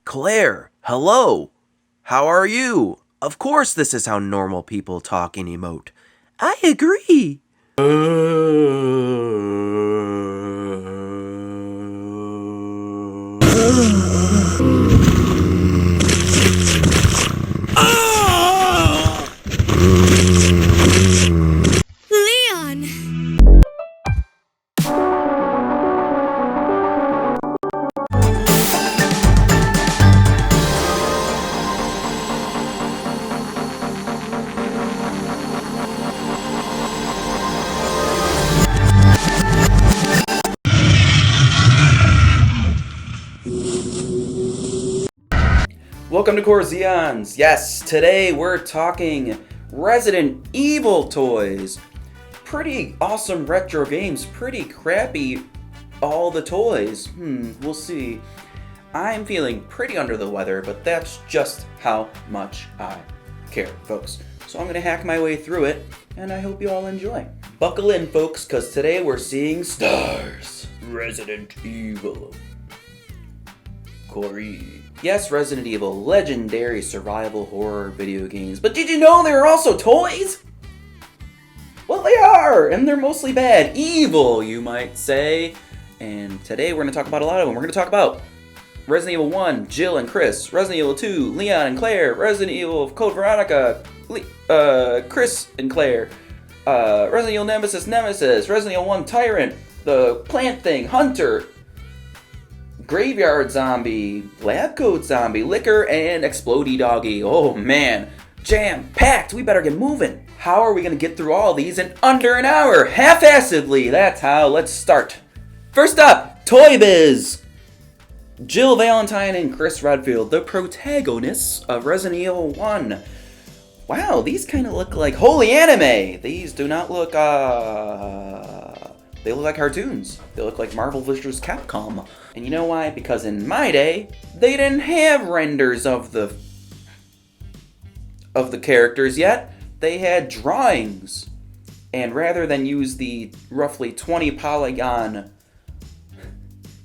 Claire, hello. How are you? Of course this is how normal people talk and emote. I agree. Welcome to Corzeons. Yes, today we're talking Resident Evil toys. Pretty awesome retro games, pretty crappy all the toys. We'll see. I'm feeling pretty under the weather, but that's just how much I care, folks. So I'm gonna hack my way through it, and I hope you all enjoy. Buckle in, folks, because today we're seeing stars. Resident Evil. Corey. Yes, Resident Evil, legendary survival horror video games. But did you know there are also toys? Well, they are, and they're mostly bad. Evil, you might say. And today we're going to talk about a lot of them. We're going to talk about Resident Evil 1, Jill and Chris. Resident Evil 2, Leon and Claire. Resident Evil Code Veronica, Chris and Claire. Resident Evil Nemesis. Resident Evil 1, Tyrant. The plant thing, Hunter. Graveyard Zombie, Lab Coat Zombie, Liquor, and Explodey Doggy. Oh man, jam-packed, we better get moving. How are we gonna get through all these in under an hour? Half-assedly, that's how. Let's start. First up, Toy Biz. Jill Valentine and Chris Redfield, the protagonists of Resident Evil 1. Wow, these kind of look like holy anime. These do not look, they look like cartoons. They look like Marvel vs. Capcom. And you know why? Because in my day, they didn't have renders of the characters yet. They had drawings. And rather than use the roughly 20 polygon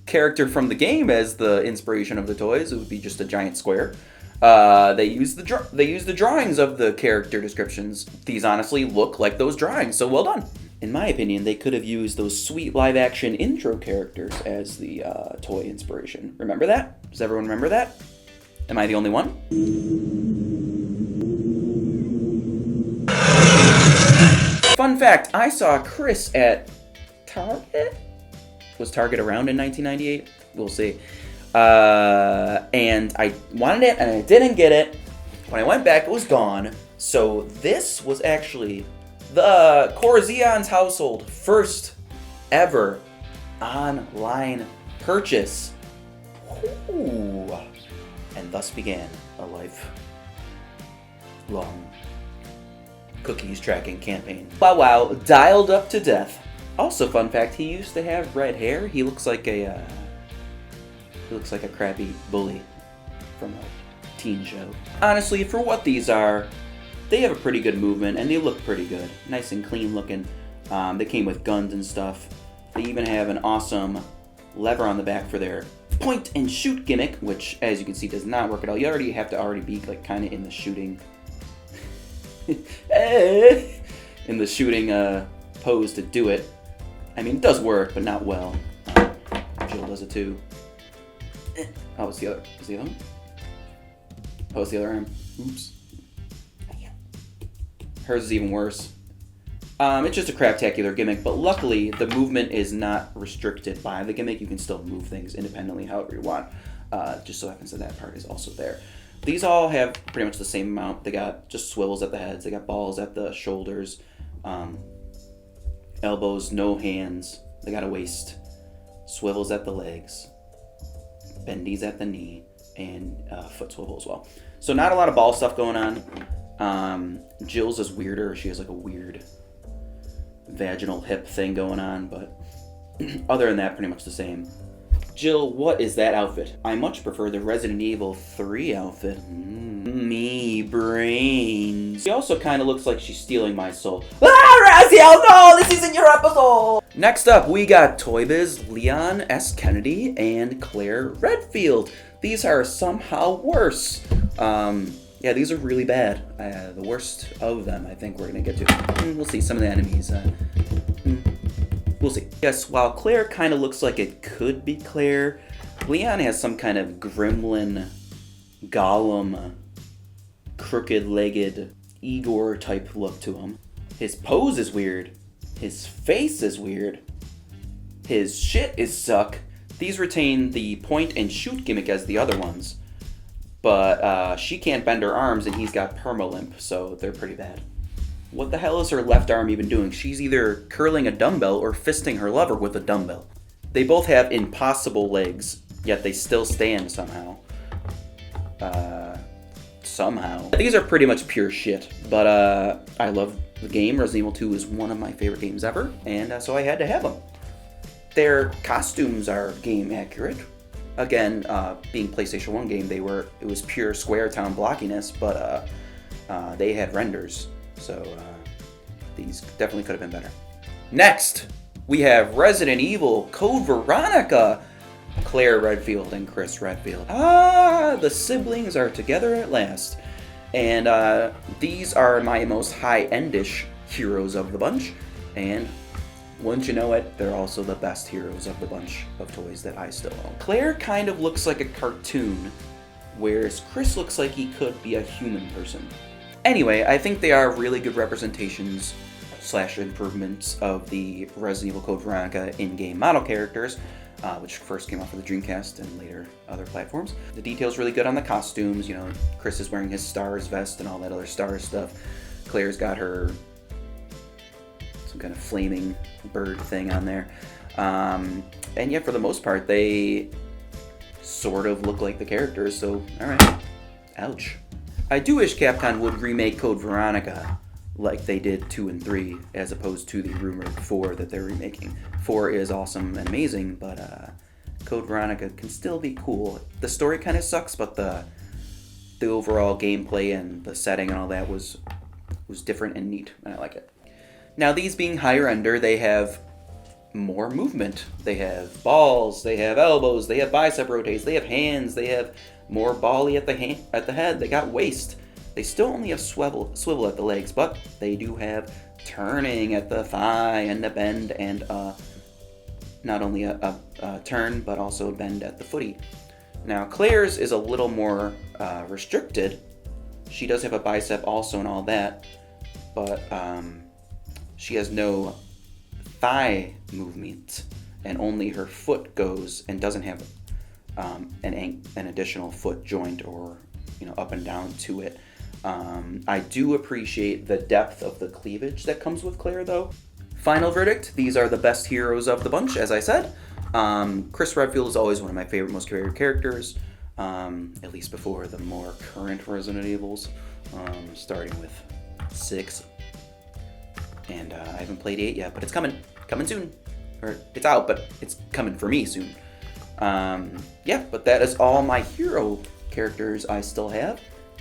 character from the game as the inspiration of the toys, it would be just a giant square. They use the drawings of the character descriptions. These honestly look like those drawings, so well done. In my opinion, they could have used those sweet live-action intro characters as the toy inspiration. Remember that? Does everyone remember that? Am I the only one? Fun fact, I saw Chris at Target? Was Target around in 1998? We'll see. And I wanted it, and I didn't get it. When I went back, it was gone. So this was actually the Corzeons household first ever online purchase. Ooh. And thus began a lifelong cookies tracking campaign. Wow, dialed up to death. Also, fun fact, he used to have red hair. He looks like a crappy bully from a teen show. Honestly, for what these are, they have a pretty good movement, and they look pretty good. Nice and clean looking. They came with guns and stuff. They even have an awesome lever on the back for their point and shoot gimmick, which, as you can see, does not work at all. You have to be like kind of in the shooting, in the shooting pose to do it. I mean, it does work, but not well. Jill does it too. Oh, it's the other one? Oh, it's the other arm. Oops. Hers is even worse. It's just a craptacular gimmick, but luckily the movement is not restricted by the gimmick. You can still move things independently however you want. Just so happens that part is also there. These all have pretty much the same amount. They got just swivels at the heads. They got balls at the shoulders. Elbows, no hands. They got a waist. Swivels at the legs. Bendies at the knee. And foot swivel as well. So not a lot of ball stuff going on. Jill's is weirder. She has like a weird vaginal hip thing going on, but other than that, pretty much the same. Jill, what is that outfit? I much prefer the Resident Evil 3 outfit. Me brains. She also kind of looks like she's stealing my soul. Ah, Raziel, no, this isn't your episode! Next up, we got Toy Biz, Leon S. Kennedy, and Claire Redfield. These are somehow worse. Yeah, these are really bad. The worst of them, I think we're gonna get to. We'll see some of the enemies. We'll see. Yes, while Claire kind of looks like it could be Claire, Leon has some kind of gremlin, golem, crooked-legged Igor type look to him. His pose is weird. His face is weird. His shit is suck. These retain the point and shoot gimmick as the other ones. But she can't bend her arms and he's got permalimp, so they're pretty bad. What the hell is her left arm even doing? She's either curling a dumbbell or fisting her lover with a dumbbell. They both have impossible legs, yet they still stand somehow. Somehow. These are pretty much pure shit, but I love the game. Resident Evil 2 is one of my favorite games ever, and so I had to have them. Their costumes are game accurate. Again, being PlayStation 1 game, it was pure Square Town blockiness, but they had renders, so these definitely could have been better. Next, we have Resident Evil Code Veronica, Claire Redfield and Chris Redfield. The siblings are together at last. And these are my most high-endish heroes of the bunch. And wouldn't you know it, they're also the best heroes of the bunch of toys that I still own. Claire kind of looks like a cartoon, whereas Chris looks like he could be a human person. Anyway, I think they are really good representations / improvements of the Resident Evil Code Veronica in-game model characters, which first came out for the Dreamcast and later other platforms. The detail's really good on the costumes. You know, Chris is wearing his Stars vest and all that other Stars stuff. Claire's got her some kind of flaming bird thing on there. And yet, for the most part, they sort of look like the characters, so alright. Ouch. I do wish Capcom would remake Code Veronica like they did 2 and 3, as opposed to the rumored 4 that they're remaking. 4 is awesome and amazing, but Code Veronica can still be cool. The story kind of sucks, but the overall gameplay and the setting and all that was different and neat, and I like it. Now, these being higher ender, they have more movement. They have balls, they have elbows, they have bicep rotates, they have hands, they have more bally at the head, they got waist. They still only have swivel at the legs, but they do have turning at the thigh and a bend and not only a turn, but also a bend at the footy. Now, Claire's is a little more restricted. She does have a bicep also and all that, but she has no thigh movement, and only her foot goes and doesn't have an additional foot joint or up and down to it. I do appreciate the depth of the cleavage that comes with Claire, though. Final verdict, these are the best heroes of the bunch, as I said. Chris Redfield is always one of my most favorite characters, at least before the more current Resident Evils, starting with 6. And I haven't played 8 yet, but it's coming soon. Or it's out, but it's coming for me soon. Yeah, but that is all my hero characters I still have.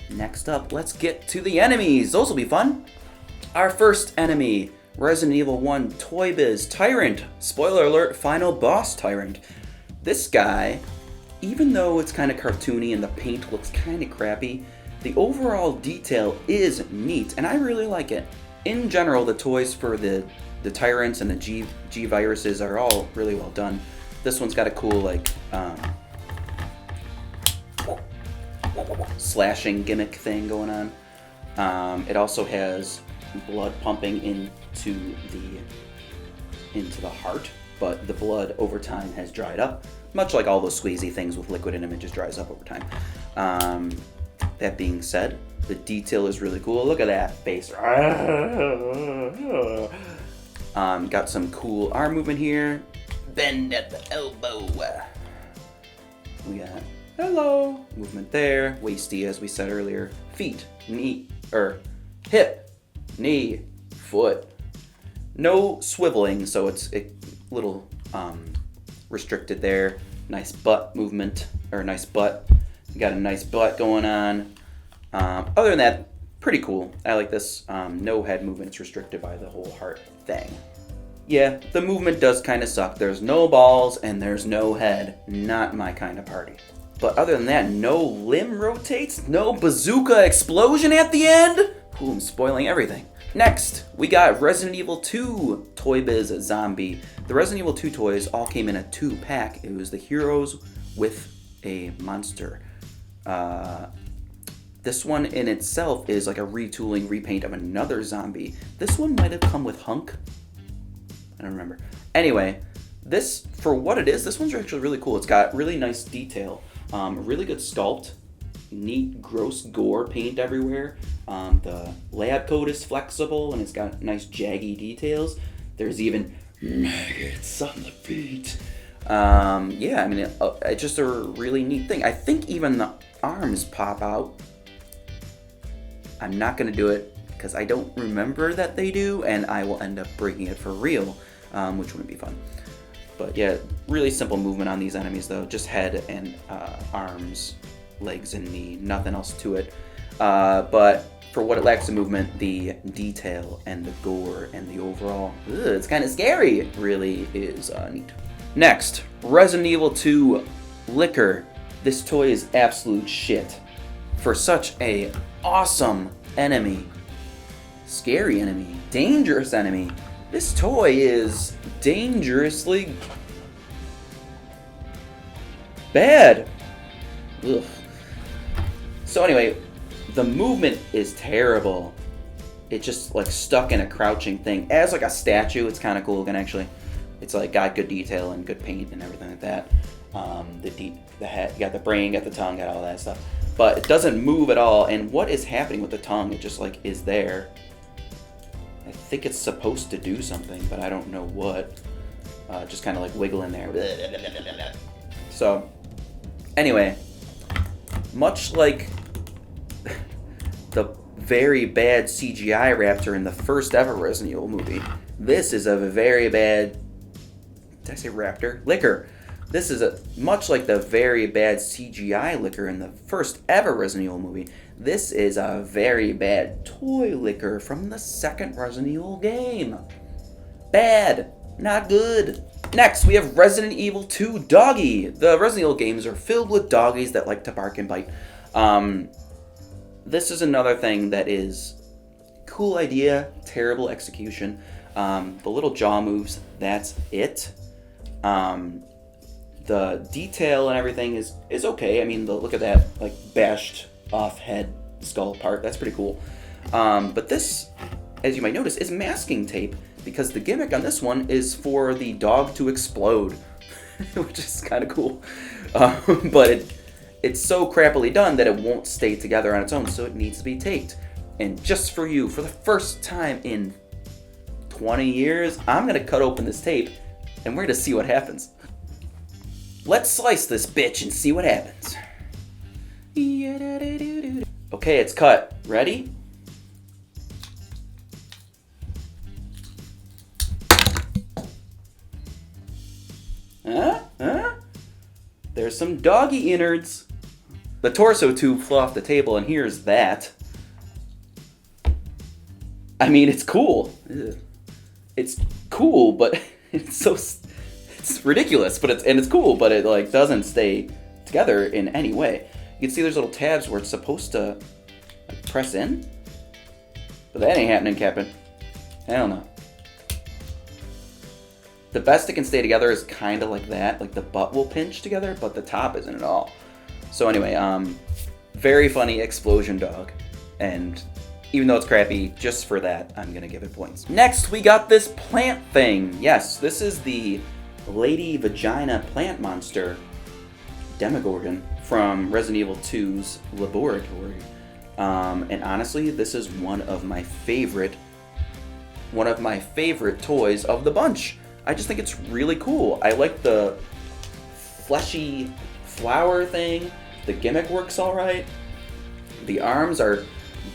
Next up, let's get to the enemies. Those will be fun. Our first enemy, Resident Evil 1 Toy Biz Tyrant. Spoiler alert, final boss Tyrant. This guy, even though it's kind of cartoony and the paint looks kind of crappy, the overall detail is neat, and I really like it. In general, the toys for the Tyrants and the G viruses are all really well done. This one's got a cool, slashing gimmick thing going on. It also has blood pumping into the heart, but the blood over time has dried up, much like all those squeezy things with liquid in them. It just dries up over time. That being said, the detail is really cool. Look at that face. Got some cool arm movement here. Bend at the elbow. We got hello movement there. Waisty, as we said earlier. Feet, knee, hip, knee, foot. No swiveling, so it's a little restricted there. Nice butt movement, or nice butt. You got a nice butt going on. Other than that, pretty cool. I like this. No head movement. It's restricted by the whole heart thing. Yeah, the movement does kind of suck. There's no balls and there's no head. Not my kind of party. But other than that, no limb rotates, no bazooka explosion at the end. Ooh, I'm spoiling everything. Next, we got Resident Evil 2 Toy Biz Zombie. The Resident Evil 2 toys all came in a 2-pack. It was the heroes with a monster. This one in itself is like a retooling, repaint of another zombie. This one might have come with Hunk. I don't remember. Anyway, this, for what it is, this one's actually really cool. It's got really nice detail, really good sculpt, neat gross gore paint everywhere. The lab coat is flexible and it's got nice jaggy details. There's even maggots on the feet. Yeah, I mean, it's just a really neat thing. I think even the arms pop out. I'm not going to do it because I don't remember that they do, and I will end up breaking it for real, which wouldn't be fun. But yeah, really simple movement on these enemies though, just head and arms, legs and knee, nothing else to it. But for what it lacks in movement, the detail and the gore and the overall, it's kind of scary, really is neat. Next, Resident Evil 2 Liquor. This toy is absolute shit. For such a awesome enemy, scary enemy, dangerous enemy, this toy is dangerously bad. Ugh. So anyway, the movement is terrible. It's just like stuck in a crouching thing. As like a statue, it's kind of cool looking actually. It's like got good detail and good paint and everything like that. The head, you got the brain, got the tongue, got all that stuff. But it doesn't move at all, and what is happening with the tongue? It just like is there. I think it's supposed to do something, but I don't know what. Just kind of like wiggling there. So, anyway, much like the very bad CGI raptor in the first ever Resident Evil movie, this is a very bad, did I say raptor? Liquor. This is much like the very bad CGI liquor in the first ever Resident Evil movie. This is a very bad toy liquor from the second Resident Evil game. Bad. Not good. Next, we have Resident Evil 2 Doggy. The Resident Evil games are filled with doggies that like to bark and bite. This is another thing that is cool idea, terrible execution. The little jaw moves, that's it. The detail and everything is okay. I mean, look at that, like, bashed off head skull part. That's pretty cool. But this, as you might notice, is masking tape because the gimmick on this one is for the dog to explode, which is kind of cool. But it's so crappily done that it won't stay together on its own, so it needs to be taped. And just for you, for the first time in 20 years, I'm going to cut open this tape, and we're going to see what happens. Let's slice this bitch and see what happens. Okay, it's cut. Ready? There's some doggy innards. The torso tube flew off the table, and here's that. I mean, it's cool. It's cool, but it's ridiculous, but it's cool, but it like doesn't stay together in any way. You can see there's little tabs where it's supposed to like, press in, but that ain't happening, Captain. Hell no. The best it can stay together is kind of like that, like the butt will pinch together, but the top isn't at all. So anyway, very funny explosion dog, and even though it's crappy, just for that, I'm gonna give it points. Next, we got this plant thing. Yes, this is the Lady Vagina plant monster, Demogorgon, from Resident Evil 2's Laboratory. And honestly, this is one of my favorite toys of the bunch. I just think it's really cool. I like the fleshy flower thing. The gimmick works all right. The arms are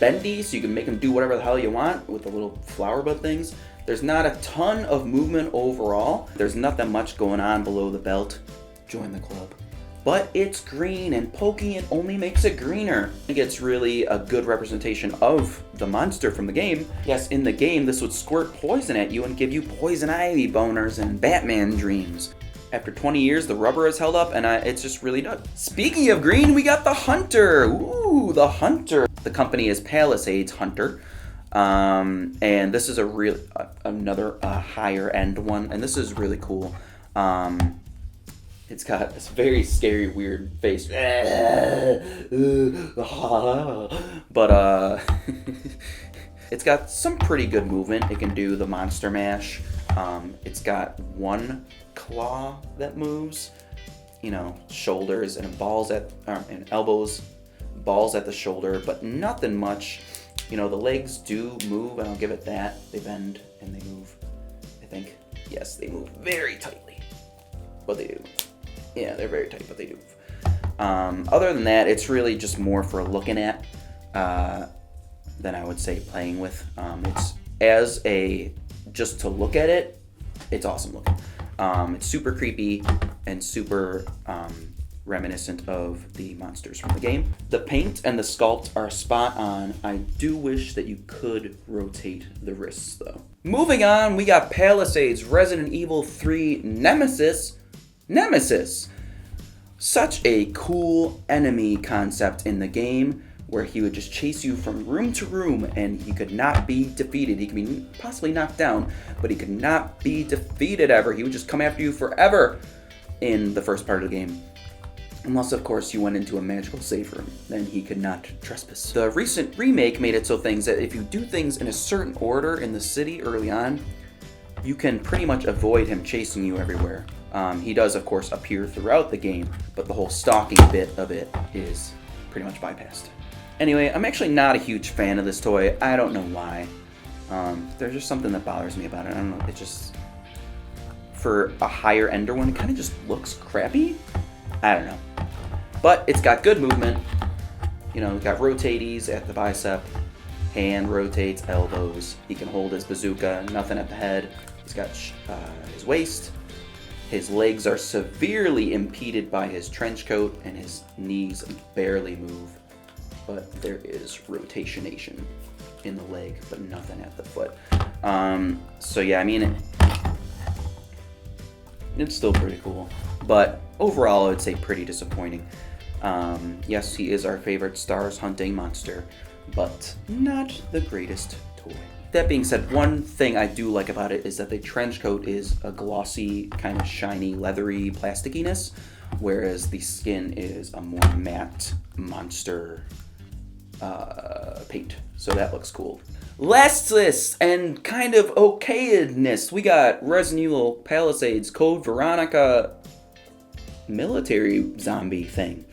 bendy, so you can make them do whatever the hell you want with the little flower bud things. There's not a ton of movement overall. There's nothing much going on below the belt. Join the club. but it's green, and poking it only makes it greener. I think it's really a good representation of the monster from the game. Yes, in the game, this would squirt poison at you and give you poison ivy boners and Batman dreams. After 20 years, the rubber has held up, and it's just really done. Speaking of green, we got the Hunter. Ooh, the Hunter. The company is Palisades Hunter. And this is another higher end one, and this is really cool. It's got this very scary, weird face, but it's got some pretty good movement. It can do the monster mash. It's got one claw that moves, you know, shoulders and balls and elbows, balls at the shoulder, but nothing much. You know, the legs do move, and I'll give it that. They bend and they move, I think. Yes, they move very tightly, but they do. Yeah, they're very tight, but they do move. Other than that, it's really just more for looking at than I would say playing with. Just to look at it, it's awesome looking. It's super creepy and super reminiscent of the monsters from the game. The paint and the sculpt are spot on. I do wish that you could rotate the wrists though. Moving on, we got Palisades Resident Evil 3 Nemesis. Such a cool enemy concept in the game where he would just chase you from room to room and he could not be defeated. He could be possibly knocked down, but he could not be defeated ever. He would just come after you forever in the first part of the game. Unless, of course, you went into a magical safe room, then he could not trespass. The recent remake made it so that if you do things in a certain order in the city early on, you can pretty much avoid him chasing you everywhere. He does, of course, appear throughout the game, but the whole stalking bit of it is pretty much bypassed. Anyway, I'm actually not a huge fan of this toy. I don't know why. There's just something that bothers me about it. I don't know, it just... For a higher ender one, it kind of just looks crappy. I don't know. But it's got good movement. You know, it's got rotaties at the bicep, hand rotates, elbows. He can hold his bazooka, nothing at the head. He's got his waist. His legs are severely impeded by his trench coat, and his knees barely move. But there is rotationation in the leg, but nothing at the foot. So yeah, I mean, it's still pretty cool. But overall, I would say pretty disappointing. Yes, he is our favorite stars hunting monster, but not the greatest toy. That being said, one thing I do like about it is that the trench coat is a glossy, kind of shiny, leathery plasticiness, whereas the skin is a more matte monster paint. So that looks cool. Lastest and kind of okayedness, we got Resinual Palisades Code Veronica military zombie thing.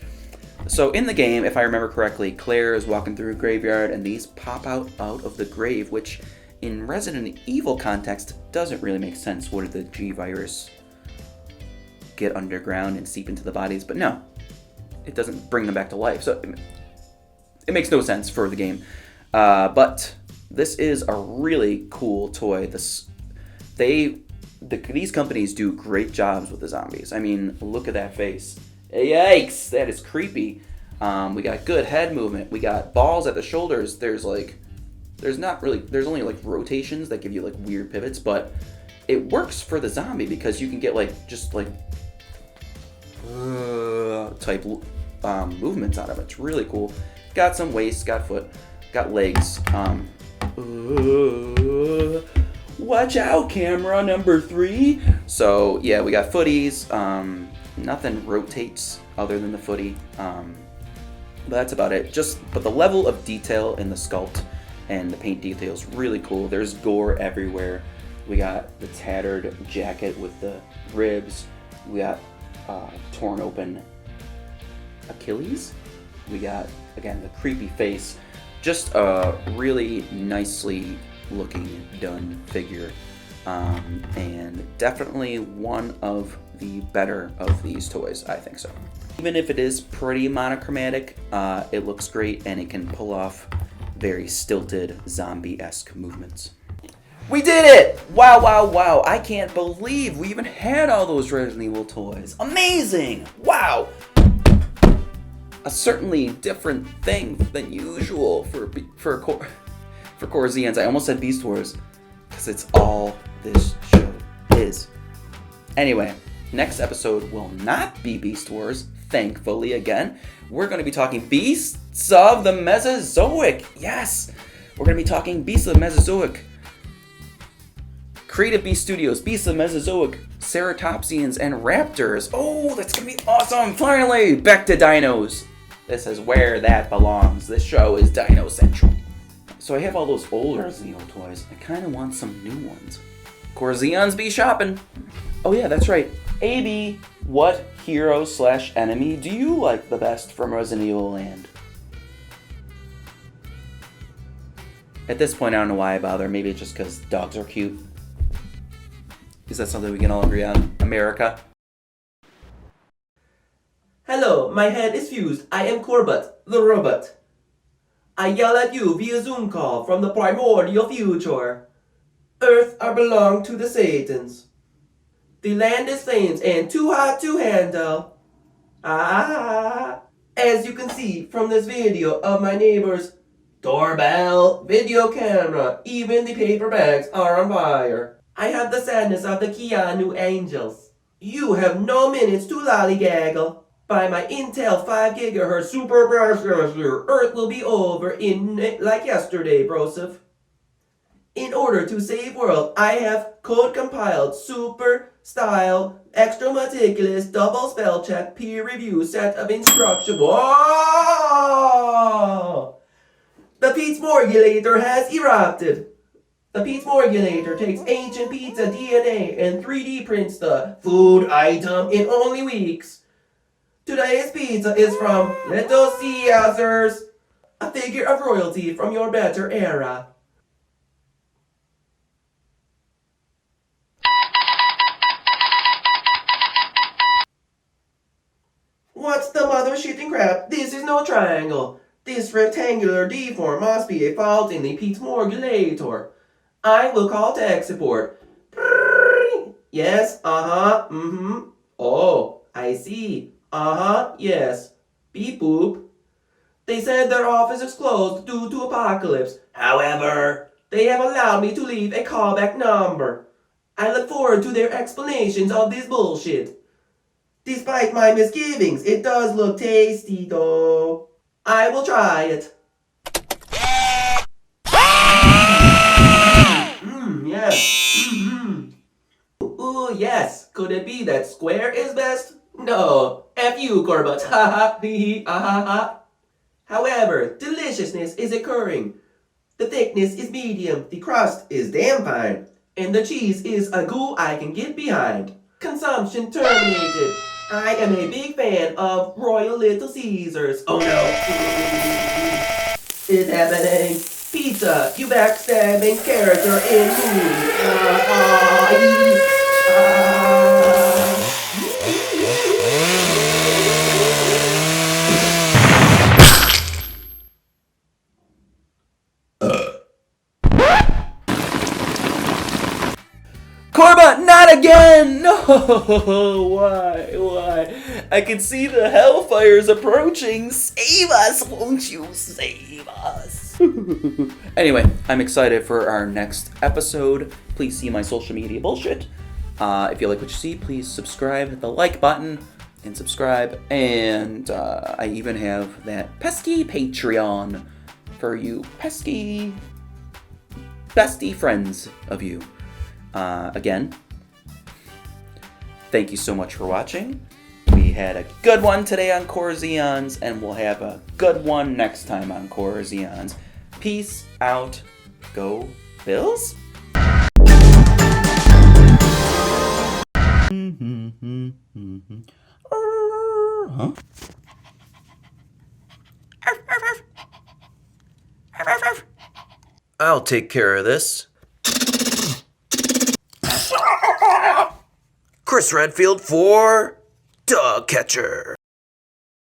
So in the game, if I remember correctly, Claire is walking through a graveyard and these pop out of the grave, which in Resident Evil context doesn't really make sense. What did the G-Virus get underground and seep into the bodies? But no, it doesn't bring them back to life. So it makes no sense for the game. But this is a really cool toy. These companies do great jobs with the zombies. I mean, look at that face. Yikes, that is creepy. We got good head movement. We got balls at the shoulders. There's only like rotations that give you like weird pivots, but it works for the zombie because you can get like just like type movements out of it. It's really cool. Got some waist, got foot, got legs. Watch out, camera number 3. So yeah, we got footies. Nothing rotates other than the footy. But that's about it. But the level of detail in the sculpt and the paint detail is really cool. There's gore everywhere. We got the tattered jacket with the ribs. We got torn open Achilles. We got, again, the creepy face. Just a really nicely looking done figure. And definitely one of the better of these toys, I think so. Even if it is pretty monochromatic, it looks great and it can pull off very stilted zombie-esque movements. We did it! Wow, wow, wow. I can't believe we even had all those Resident Evil toys. Amazing! Wow! a certainly different thing than usual for Corzeons. I almost said Beast Wars, because it's all this show is. Anyway, next episode will not be Beast Wars, thankfully again. We're going to be talking Beasts of the Mesozoic. Yes, we're going to be talking Beasts of the Mesozoic. Creative Beast Studios, Beasts of the Mesozoic, Ceratopsians, and Raptors. Oh, that's going to be awesome. Finally, back to dinos. This is where that belongs. This show is Dino Central. So I have all those older Resinual toys. I kind of want some new ones. Corzeons be shopping. Oh yeah, that's right. AB, what hero/enemy do you like the best from Resinual Land? At this point, I don't know why I bother. Maybe it's just because dogs are cute. Is that something we can all agree on? America? Hello, my head is fused. I am Corbett, the robot. I yell at you via Zoom call from the primordial future. Earth belong to the Satans. The land is flames and too hot to handle. As you can see from this video of my neighbor's doorbell, video camera, even the paper bags are on fire. I have the sadness of the Keanu Angels. You have no minutes to lollygaggle. By my Intel 5 GHz super processor, Earth will be over in like yesterday, broseph. In order to save world, I have code compiled, super style, extra meticulous, double spell check, peer review set of instruction. Whoa! The Pete's Morgulator has erupted. The Pete's Morgulator takes ancient pizza DNA and 3D prints the food item in only weeks. Today's pizza is from Little Caesars, a figure of royalty from your better era. What's the mother shitting crap? This is no triangle. This rectangular deform must be a fault in the Pete's Morgulator. I will call tech support. Yes, Oh, I see. Yes. Beep boop. They said their office is closed due to apocalypse. However, they have allowed me to leave a callback number. I look forward to their explanations of this bullshit. Despite my misgivings, it does look tasty though. I will try it. Yes. Ooh, yes. Could it be that square is best? No. F you, Corbett. Ha ha. Hee ha ha. However, deliciousness is occurring. The thickness is medium, the crust is damn fine, and the cheese is a goo I can get behind. Consumption terminated. I am a big fan of Royal Little Caesars. Oh no. It's happening. Pizza, you backstabbing character in movie. Corba, not again! No! Why? I can see the hellfires approaching. Save us, won't you? Save us. Anyway, I'm excited for our next episode. Please see my social media bullshit. If you like what you see, please subscribe, hit the like button, and subscribe. And I even have that pesky Patreon for you pesky bestie friends of you. Again, thank you so much for watching. We had a good one today on Corzeons, and we'll have a good one next time on Corzeons. Peace out. Go Bills? Huh? I'll take care of this. Chris Redfield for Dog Catcher.